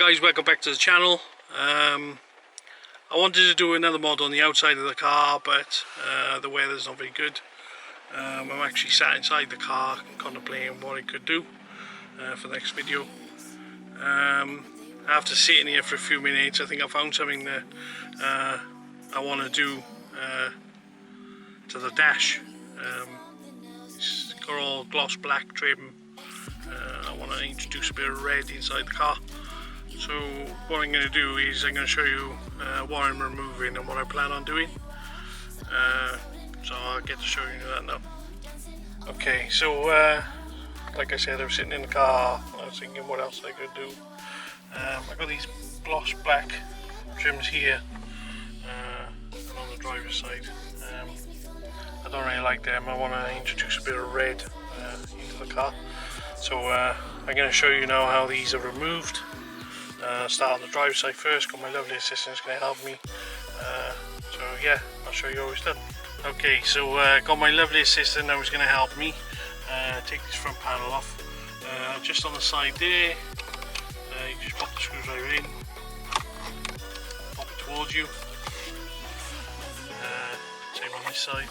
guys, welcome back to the channel. I wanted to do another mod on the outside of the car, but the weather's not very good. I'm actually sat inside the car contemplating what I could do for the next video. After sitting here for a few minutes, I think I found something that I want to do to the dash. It's got all gloss black trim. I want to introduce a bit of red inside the car. So what I'm going to do is I'm going to show you what I'm removing and what I plan on doing. So I'll get to show you that now. Okay, so like I said, I was sitting in the car. I was thinking what else I could do. I've got these gloss black trims here and on the driver's side. I don't really like them. I want to introduce a bit of red into the car. So I'm going to show you now how these are removed. Start on the driver's side first. Got my lovely assistant going to help me. So yeah, I'll show you how it's done. Okay, so got my lovely assistant that was going to help me take this front panel off. Just on the side there, you just pop the screwdriver in, pop it towards you. Same on this side.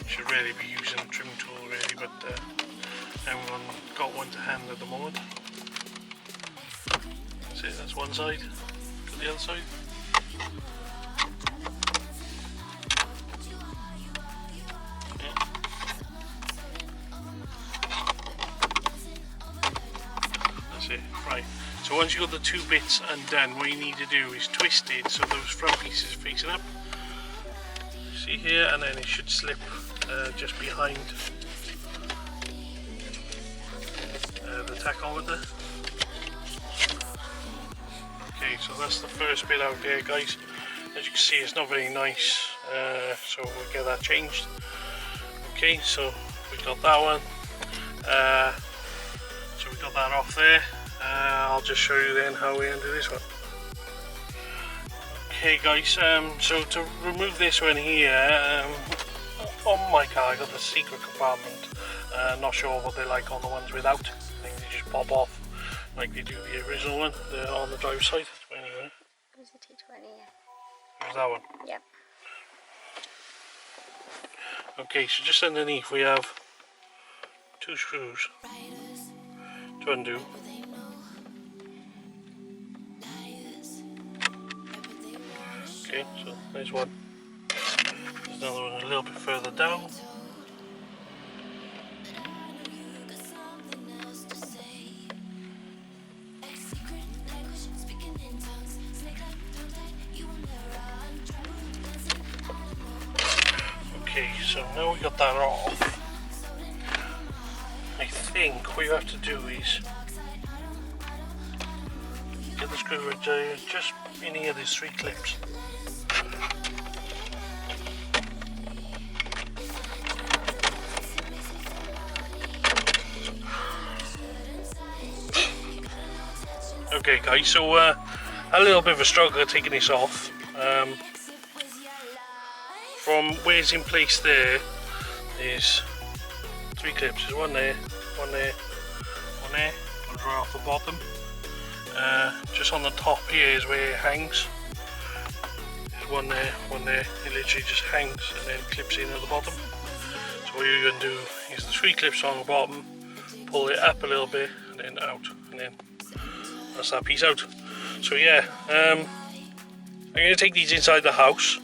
Should really be using a trim tool really, but I haven't got one to hand at the moment. That's it, that's one side. Got the other side. Yeah. That's it, right. So once you've got the two bits undone, what you need to do is twist it so those front pieces are facing up. See here, and then it should slip just behind the tachometer. Okay, so that's the first bit out there, guys. As you can see, it's not very nice, so we'll get that changed. Okay, so we got that one. So we got that off there. I'll just show you then how we undo this one. Okay guys, so to remove this one here, on my car I got the secret compartment. Not sure what they're like on the ones without. I think they just pop off like they do the original one on the driver's side. Anyway. It was a T20, yeah. There's that one? Yep. Okay, so just underneath we have two screws to undo. Okay, so there's one. There's another one a little bit further down. Okay, so now we got that off. I think what you have to do is get the screwdriver just in here, these three clips. Okay guys, so a little bit of a struggle taking this off. From where it's in place there, there's three clips. There's one there, one there, one there. Comes right off the bottom. Just on the top here is where it hangs. There's one there, one there. It literally just hangs and then clips in at the bottom. So what you're going to do is the three clips on the bottom, pull it up a little bit and then out, and then that's that piece out. So yeah, I'm going to take these inside the house.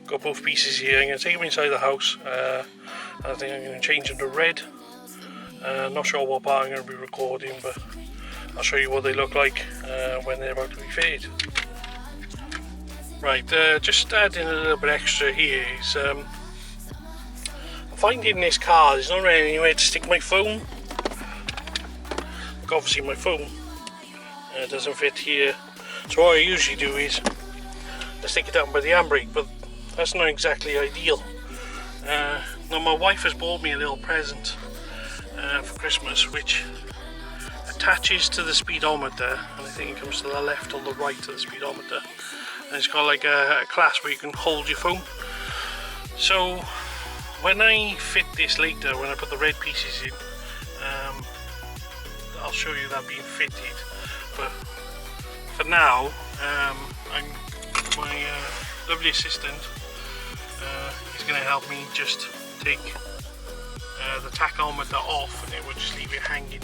Got both pieces here. I'm going to take them inside the house. I think I'm going to change them to red. Not sure what part I'm going to be recording, but I'll show you what they look like when they're about to be fitted. Right, just adding a little bit extra here is I'm finding in this car there's not really anywhere to stick my phone. Like obviously my phone doesn't fit here, so what I usually do is I stick it down by the handbrake, but that's not exactly ideal. Now my wife has bought me a little present for Christmas which attaches to the speedometer, and I think it comes to the left or the right of the speedometer. and it's got like a clasp where you can hold your phone. So when I fit this later, when I put the red pieces in, I'll show you that being fitted, but for now my lovely assistant is going to help me just take the tachometer off, and it will just leave it hanging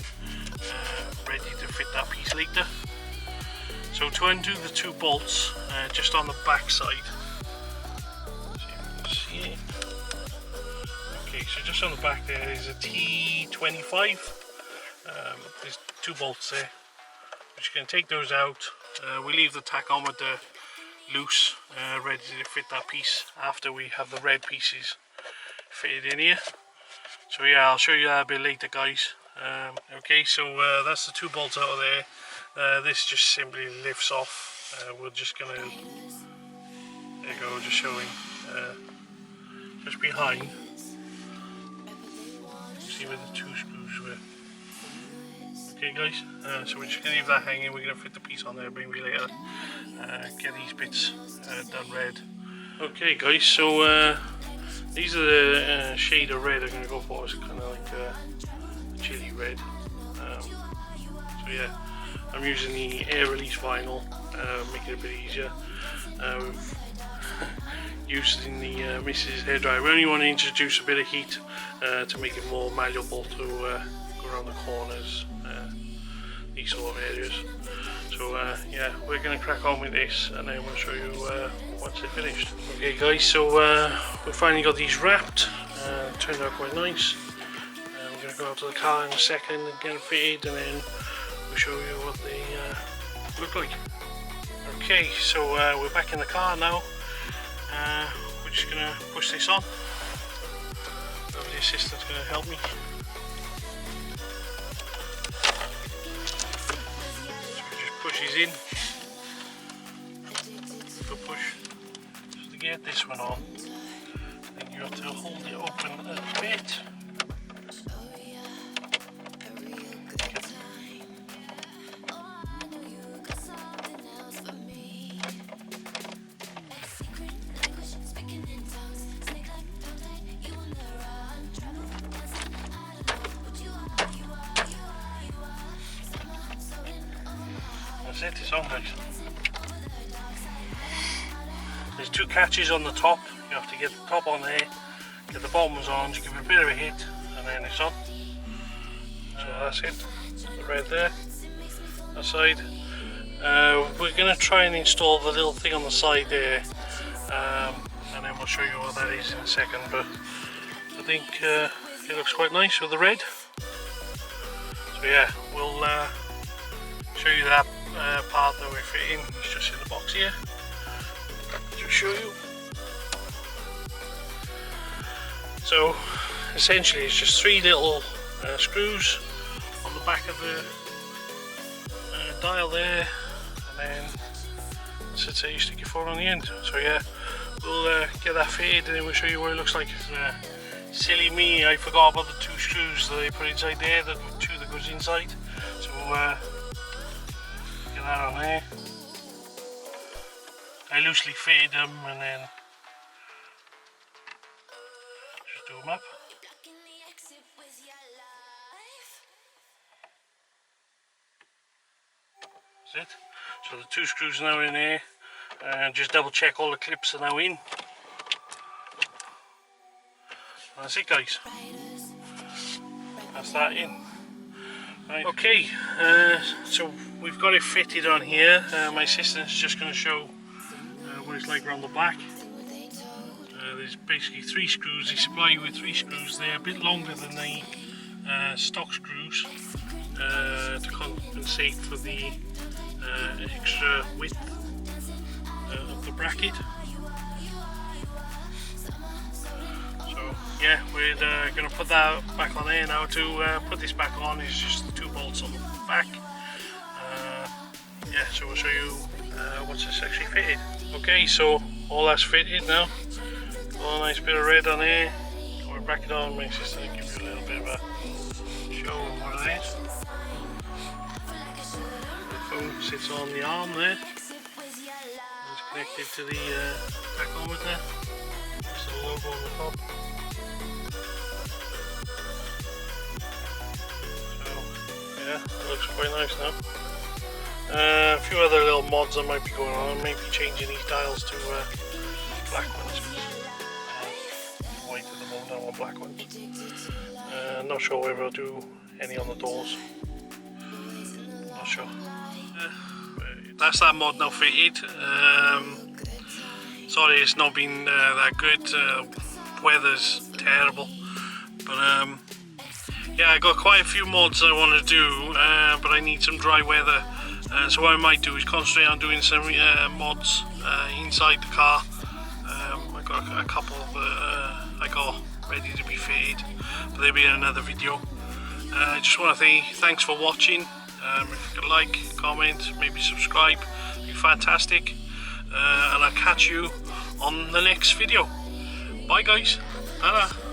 ready to fit that piece later. So to undo the two bolts just on the back side, see if you can see it. Okay, so just on the back there is a T25. There's two bolts there. We're just going to take those out. We leave the tachometer loose, ready to fit that piece after we have the red pieces fitted in here. So yeah, I'll show you that a bit later, guys. Okay, so that's the two bolts out of there. This just simply lifts off. We're just gonna, there you go, just showing just behind. See where the two screws were. Okay guys, so we're just going to leave that hanging. We're going to fit the piece on there, bring me later, get these bits done red. Okay guys, so these are the shade of red I'm going to go for. It's kind of like a chili red. So yeah, I'm using the air release vinyl, making it a bit easier. Using the Mrs. hairdryer. We only want to introduce a bit of heat to make it more malleable to go around the corners, these sort of areas. So yeah, we're going to crack on with this, and then we'll show you once they're finished. Okay guys, so we finally got these wrapped. Turned out quite nice. We're going to go out to the car in a second and get them fitted, and then we'll show you what they look like. Okay, so we're back in the car now. We're just going to push this on. The assistant's going to help me. Pushes in, push. So to get this one on, then you have to hold it open a bit. That's it, it's on guys. There's two catches on the top. You have to get the top on there, get the bottoms on, just give it a bit of a hit, and then it's on. So that's it, the red there, that side. We're going to try and install the little thing on the side there, and then we'll show you what that is in a second, but I think it looks quite nice with the red. So yeah, we'll show you that part that we're fitting. It's just in the box here. Just show you. So essentially it's just three little screws on the back of the dial there, and then that's it, you stick your phone on the end. So yeah, we'll get that fitted, and then we'll show you what it looks like. Silly me, I forgot about the two screws that I put inside there, the two that goes inside. So get that on there. I loosely fitted them, and then just do them up. That's it. So the two screws are now in there, and just double check all the clips are now in. That's it guys, that's that in. Right. Okay, so we've got it fitted on here. My assistant's just going to show what it's like around the back. There's basically three screws. They supply you with three screws. They're a bit longer than the stock screws to compensate for the extra width of the bracket. Yeah, we're going to put that back on there now. To put this back on is just the two bolts on the back. Yeah, so we'll show you once it's actually fitted. Okay, so all that's fitted now. Got a nice bit of red on there. We're back it on. My sister will give you a little bit of a show of what it is. The phone sits on the arm there. It's connected to the tachometer. There's the logo on the top. So yeah, it looks quite nice now. A few other little mods I might be going on. Maybe changing these dials to black ones. White at the moment, I want black ones. Not sure whether I'll do any on the doors. Not sure. That's that mod now fitted. Sorry it's not been that good. Weather's terrible. But yeah, I got quite a few mods I want to do, but I need some dry weather. So what I might do is concentrate on doing some mods inside the car. I got a couple I got ready to be fitted, but they'll be in another video. I just want to say thanks for watching. If you could like, comment, maybe subscribe, it'd be fantastic. And I'll catch you on the next video. Bye guys. Ta-da.